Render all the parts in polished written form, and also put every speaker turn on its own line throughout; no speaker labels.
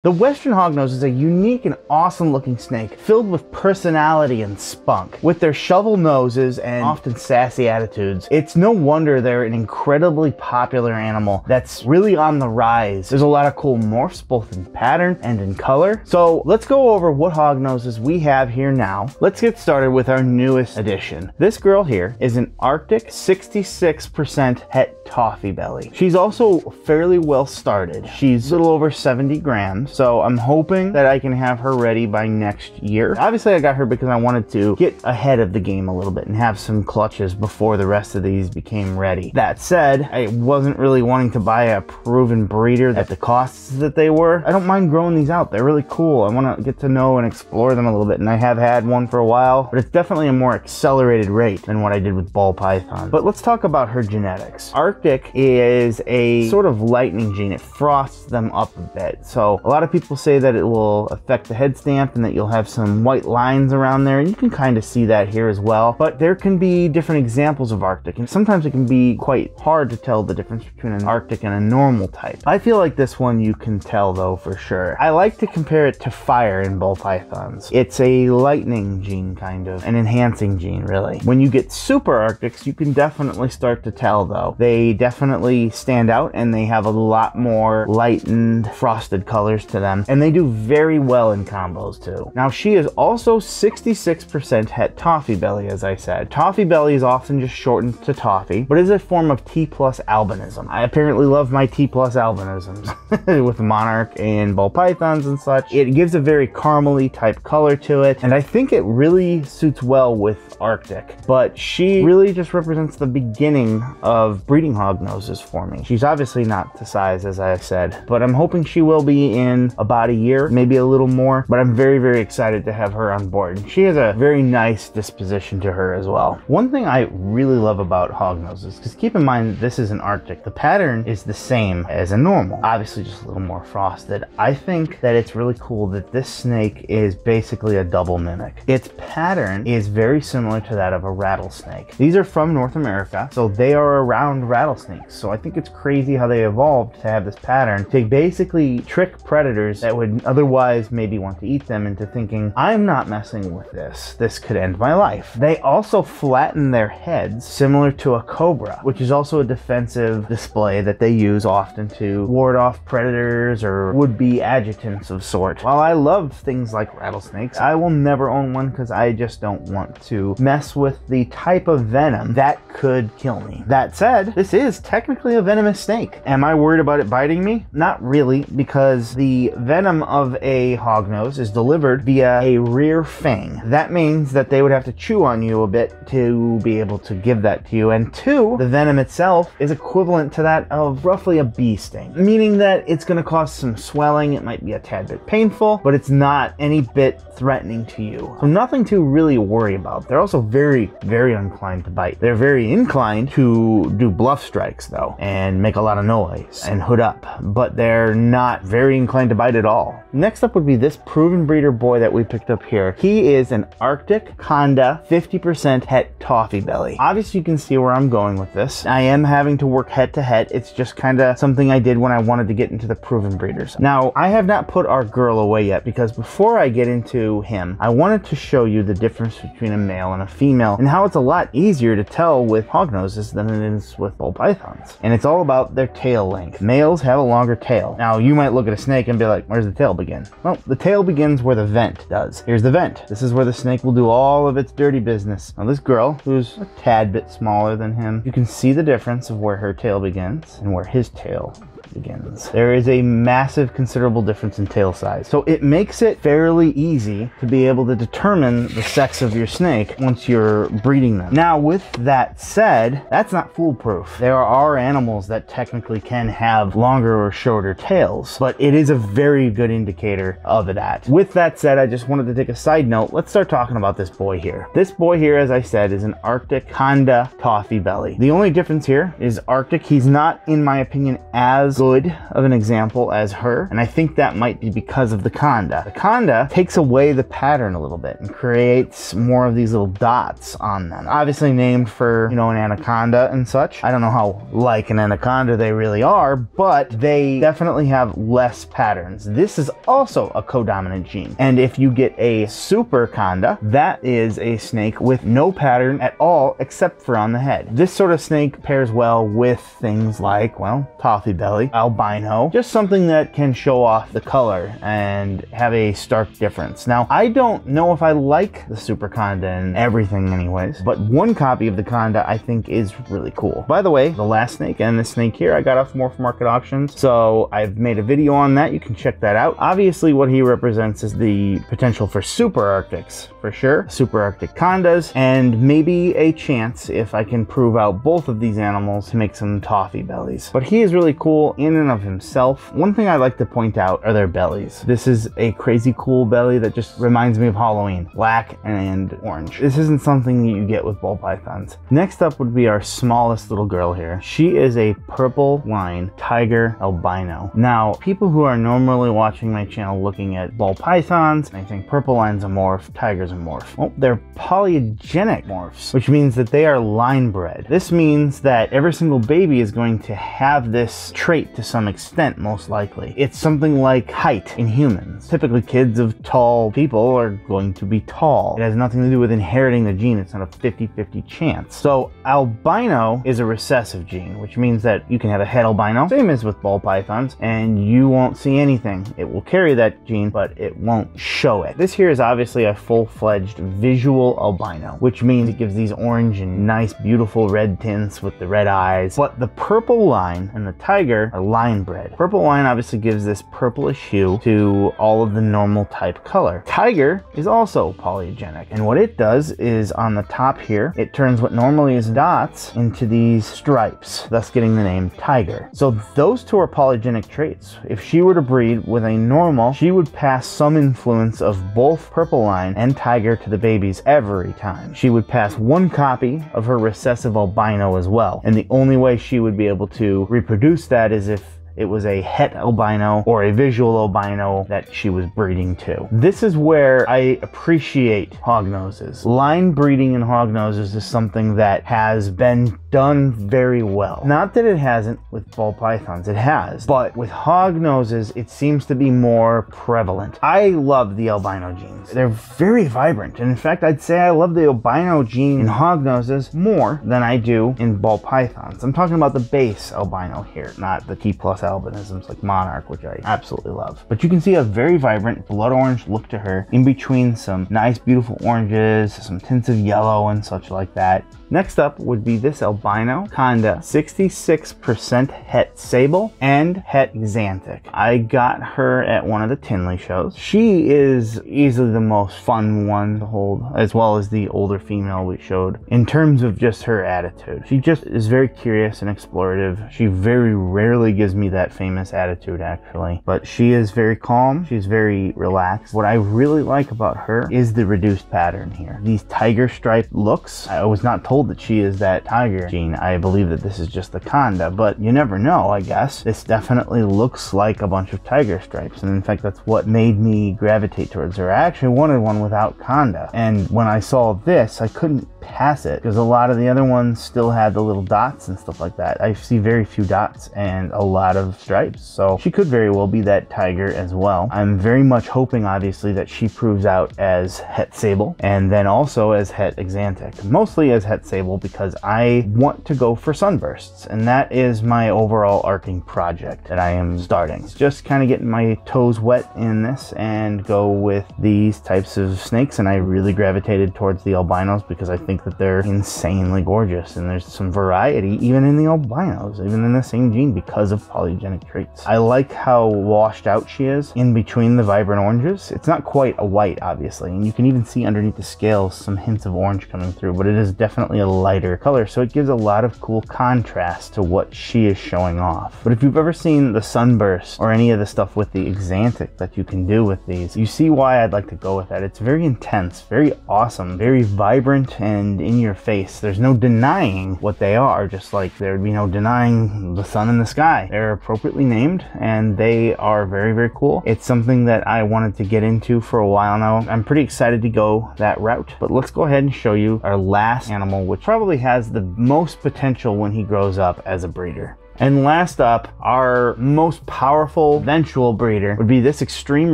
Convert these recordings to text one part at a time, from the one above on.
The Western Hognose is a unique and awesome looking snake filled with personality and spunk. With their shovel noses and often sassy attitudes, it's no wonder they're an incredibly popular animal that's really on the rise. There's a lot of cool morphs both in pattern and in color. So let's go over what Hognoses we have here now. Let's get started with our newest addition. This girl here is an Arctic 66% het Toffeebelly. She's also fairly well started. She's a little over 70 grams. So I'm hoping that I can have her ready by next year. Obviously I got her because I wanted to get ahead of the game a little bit and have some clutches before the rest of these became ready. That said, I wasn't really wanting to buy a proven breeder at the costs that they were. I don't mind growing these out. They're really cool. I want to get to know and explore them a little bit, and I have had one for a while, but it's definitely a more accelerated rate than what I did with ball python. But let's talk about her genetics. Arctic is a sort of lightning gene. It frosts them up a bit. So a lot of people say that it will affect the head stamp and that you'll have some white lines around there, and you can kind of see that here as well. But there can be different examples of Arctic, and sometimes it can be quite hard to tell the difference between an Arctic and a normal type. I feel like this one you can tell though for sure. I like to compare it to fire in ball pythons. It's a lightning gene, kind of an enhancing gene really. When you get super Arctics, you can definitely start to tell though. They definitely stand out and they have a lot more lightened frosted colors to them, and they do very well in combos too. Now she is also 66% het Toffeebelly, as I said. Toffeebelly is often just shortened to Toffee, but is a form of T+ albinism. I apparently love my T+ albinisms with Monarch and ball pythons and such. It gives a very caramely type color to it, and I think it really suits well with Arctic, but she really just represents the beginning of breeding Hognoses for me. She's obviously not to size, as I said, but I'm hoping she will be in about a year, maybe a little more, but I'm very, very excited to have her on board. She has a very nice disposition to her as well. One thing I really love about Hognoses, because keep in mind this is an Arctic, the pattern is the same as a normal, obviously just a little more frosted. I think that it's really cool that this snake is basically a double mimic. Its pattern is very similar to that of a rattlesnake. These are from North America, so they are around rattlesnakes. So I think it's crazy how they evolved to have this pattern to basically trick predators that would otherwise maybe want to eat them into thinking, I'm not messing with this. This could end my life. They also flatten their heads similar to a cobra, which is also a defensive display that they use often to ward off predators or would-be adjutants of sort. While I love things like rattlesnakes, I will never own one because I just don't want to mess with the type of venom that could kill me. That said, this is technically a venomous snake. Am I worried about it biting me? Not really, because the venom of a hognose is delivered via a rear fang. That means that they would have to chew on you a bit to be able to give that to you, and two, the venom itself is equivalent to that of roughly a bee sting, meaning that it's going to cause some swelling. It might be a tad bit painful, but it's not any bit threatening to you. So nothing to really worry about. They're also very, very inclined to bite. They're very inclined to do bluff strikes though, and make a lot of noise and hood up, but they're not very inclined to bite at all. Next up would be this proven breeder boy that we picked up here. He is an Arctic Conda 50% het Toffeebelly. Obviously you can see where I'm going with this. I am having to work het to het. It's just kind of something I did when I wanted to get into the proven breeders. Now I have not put our girl away yet, because before I get into him, I wanted to show you the difference between a male and a female and how it's a lot easier to tell with Hognoses than it is with ball pythons. And it's all about their tail length. Males have a longer tail. Now you might look at a snake and be like, where's the tail begin? Well, the tail begins where the vent does. Here's the vent. This is where the snake will do all of its dirty business. Now this girl, who's a tad bit smaller than him, you can see the difference of where her tail begins and where his tail begins. There is a massive, considerable difference in tail size. So it makes it fairly easy to be able to determine the sex of your snake once you're breeding them. Now, with that said, that's not foolproof. There are animals that technically can have longer or shorter tails, but it is a very good indicator of that. With that said, I just wanted to take a side note. Let's start talking about this boy here. This boy here, as I said, is an Arctic Conda Toffeebelly. The only difference here is Arctic, he's not, in my opinion, as good of an example as her, and I think that might be because of the Conda. The Conda takes away the pattern a little bit and creates more of these little dots on them. Obviously named for, you know, an anaconda and such. I don't know how like an anaconda they really are, but they definitely have less patterns. This is also a codominant gene. And if you get a super Conda, that is a snake with no pattern at all except for on the head. This sort of snake pairs well with things like, well, Toffeebelly, Albino, just something that can show off the color and have a stark difference. Now, I don't know if I like the super Conda and everything anyways, but one copy of the Conda I think is really cool. By the way, the last snake and this snake here I got off Morph Market Auctions, so I've made a video on that. You can check that out. Obviously, what he represents is the potential for super Arctics, for sure. Super Arctic Condas, and maybe a chance, if I can prove out both of these animals, to make some Toffeebellies. But he is really cool in and of himself. One thing I like to point out are their bellies. This is a crazy cool belly that just reminds me of Halloween. Black and orange. This isn't something that you get with ball pythons. Next up would be our smallest little girl here. She is a purple line tiger albino. Now, people who are normally watching my channel looking at ball pythons, I think purple line's a morph, tiger's a morph. Well, they're polygenic morphs, which means that they are line bred. This means that every single baby is going to have this trait to some extent, most likely. It's something like height in humans. Typically, kids of tall people are going to be tall. It has nothing to do with inheriting the gene. It's not a 50-50 chance. So albino is a recessive gene, which means that you can have a het albino, same as with ball pythons, and you won't see anything. It will carry that gene, but it won't show it. This here is obviously a full-fledged visual albino, which means it gives these orange and nice, beautiful red tints with the red eyes. But the purple line and the tiger are line bred. Purple line obviously gives this purplish hue to all of the normal type color. Tiger is also polygenic, and what it does is on the top here, it turns what normally is dots into these stripes, thus getting the name tiger. So those two are polygenic traits. If she were to breed with a normal, she would pass some influence of both purple line and tiger to the babies every time. She would pass one copy of her recessive albino as well, and the only way she would be able to reproduce that is if it was a het albino or a visual albino that she was breeding to. This is where I appreciate hognoses. Line breeding in hognoses is something that has been done very well. Not that it hasn't with ball pythons, it has, but with hognoses, it seems to be more prevalent. I love the albino genes. They're very vibrant, and in fact, I'd say I love the albino gene in hognoses more than I do in ball pythons. I'm talking about the base albino here, not the T+ albinisms like Monarch, which I absolutely love. But you can see a very vibrant blood orange look to her, in between some nice beautiful oranges, some tints of yellow and such like that. Next up would be this albino Conda, 66% het Sable and het Axanthic. I got her at one of the Tinley shows. She is easily the most fun one to hold, as well as the older female we showed, in terms of just her attitude. She just is very curious and explorative. She very rarely gives me that famous attitude, actually, but she is very calm. She's very relaxed. What I really like about her is the reduced pattern here. These tiger stripe looks, I was not told that she is that tiger gene. I believe that this is just the Conda, but you never know, I guess. This definitely looks like a bunch of tiger stripes, and in fact, that's what made me gravitate towards her. I actually wanted one without Conda, and when I saw this, I couldn't pass it because a lot of the other ones still had the little dots and stuff like that. I see very few dots and a lot of stripes, so she could very well be that tiger as well. I'm very much hoping, obviously, that she proves out as het Sable and then also as het Axanthic, mostly as het Sable because I want to go for sunbursts, and that is my overall arcing project that I am starting. It's just kind of getting my toes wet in this and go with these types of snakes, and I really gravitated towards the albinos because I think that they're insanely gorgeous, and there's some variety even in the albinos, even in the same gene, because of polygenic traits. I like how washed out she is in between the vibrant oranges. It's not quite a white, obviously, and you can even see underneath the scales some hints of orange coming through, but it is definitely a lighter color, so it gives a lot of cool contrast to what she is showing off. But if you've ever seen the sunburst or any of the stuff with the Axanthic that you can do with these, you see why I'd like to go with that. It's very intense, very awesome, very vibrant and in your face. There's no denying what they are, just like there'd be no denying the sun in the sky. They're appropriately named, and they are very, very cool. It's something that I wanted to get into for a while now. I'm pretty excited to go that route, but let's go ahead and show you our last animal, which probably has the most potential when he grows up as a breeder. And last up, our most powerful eventual breeder would be this extreme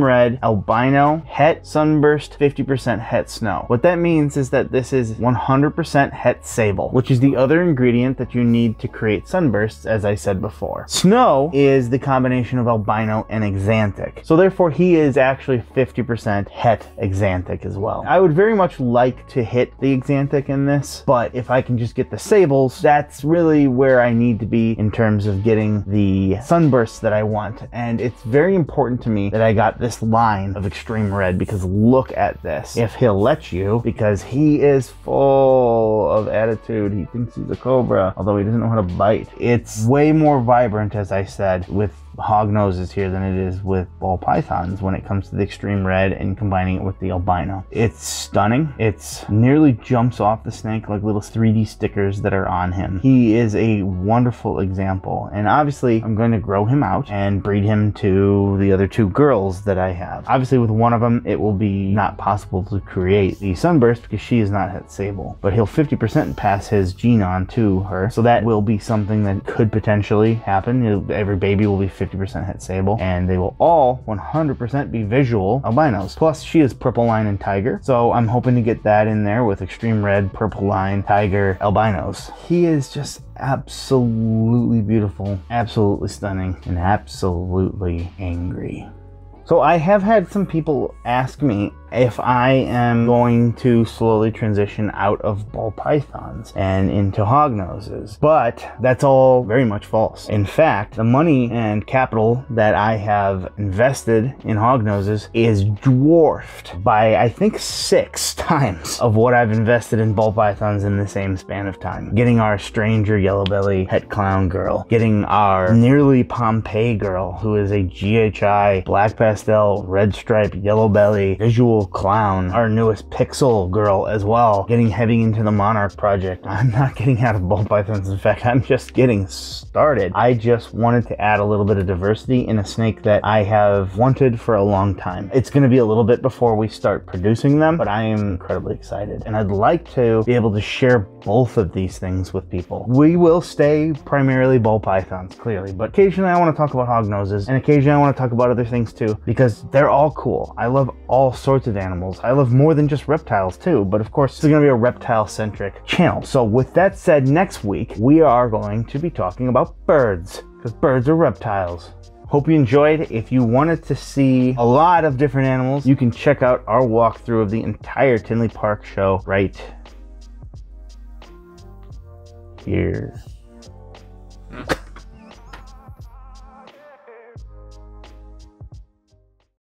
red albino het sunburst 50% het snow. What that means is that this is 100% het sable, which is the other ingredient that you need to create sunbursts, as I said before. Snow is the combination of albino and axanthic, so therefore he is actually 50% het axanthic as well. I would very much like to hit the axanthic in this, but if I can just get the sables, that's really where I need to be in terms of getting the sunbursts that I want. And it's very important to me that I got this line of extreme red, because look at this. If he'll let you, because he is full of attitude. He thinks he's a cobra, although he doesn't know how to bite. It's way more vibrant, as I said, with Hognoses here than it is with ball pythons when it comes to the extreme red and combining it with the albino. It's stunning. It's nearly jumps off the snake like little 3D stickers that are on him. He is a wonderful example, and obviously I'm going to grow him out and breed him to the other two girls that I have. Obviously with one of them it will be not possible to create the sunburst because she is not het sable, but he'll 50% pass his gene on to her, so that will be something that could potentially happen. Every baby will be 50% het sable, and they will all 100% be visual albinos. Plus she is purple line and tiger, so I'm hoping to get that in there with extreme red, purple line, tiger, albinos. He is just absolutely beautiful, absolutely stunning, and absolutely angry. So I have had some people ask me if I am going to slowly transition out of ball pythons and into hognoses, but that's all very much false. In fact, the money and capital that I have invested in hognoses is dwarfed by, I think, 6 times of what I've invested in ball pythons in the same span of time. Getting our stranger yellow belly het clown girl, getting our nearly Pompeii girl, who is a GHI black pastel red stripe yellow belly visual clown, our newest pixel girl as well, heading into the monarch project. I'm not getting out of ball pythons. In fact, I'm just getting started. I just wanted to add a little bit of diversity in a snake that I have wanted for a long time. It's going to be a little bit before we start producing them, but I am incredibly excited, and I'd like to be able to share both of these things with people. We will stay primarily ball pythons, clearly, but occasionally I want to talk about hognoses, and occasionally I want to talk about other things too, because they're all cool. I love all sorts of animals. I love more than just reptiles too, but of course this is going to be a reptile-centric channel. So with that said, next week we are going to be talking about birds, because birds are reptiles. Hope you enjoyed. If you wanted to see a lot of different animals, you can check out our walkthrough of the entire Tinley Park show right here.